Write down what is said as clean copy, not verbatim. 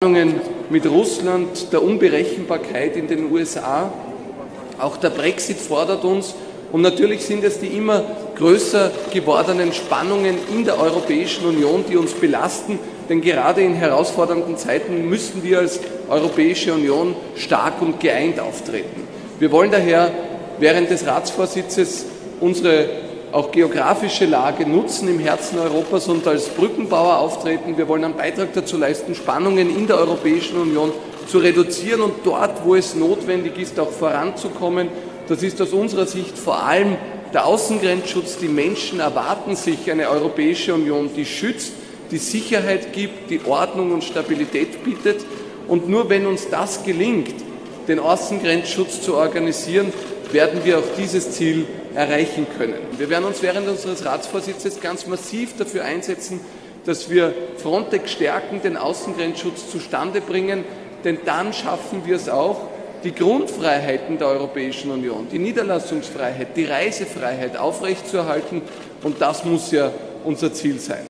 Mit Russland, der Unberechenbarkeit in den USA, auch der Brexit fordert uns und natürlich sind es die immer größer gewordenen Spannungen in der Europäischen Union, die uns belasten, denn gerade in herausfordernden Zeiten müssen wir als Europäische Union stark und geeint auftreten. Wir wollen daher während des Ratsvorsitzes unsere auch geografische Lage nutzen im Herzen Europas und als Brückenbauer auftreten. Wir wollen einen Beitrag dazu leisten, Spannungen in der Europäischen Union zu reduzieren und dort, wo es notwendig ist, auch voranzukommen. Das ist aus unserer Sicht vor allem der Außengrenzschutz. Die Menschen erwarten sich eine Europäische Union, die schützt, die Sicherheit gibt, die Ordnung und Stabilität bietet. Und nur wenn uns das gelingt, den Außengrenzschutz zu organisieren, werden wir auch dieses Ziel erreichen können. Wir werden uns während unseres Ratsvorsitzes ganz massiv dafür einsetzen, dass wir Frontex stärken, den Außengrenzschutz zustande bringen, denn dann schaffen wir es auch, die Grundfreiheiten der Europäischen Union, die Niederlassungsfreiheit, die Reisefreiheit aufrechtzuerhalten und das muss ja unser Ziel sein.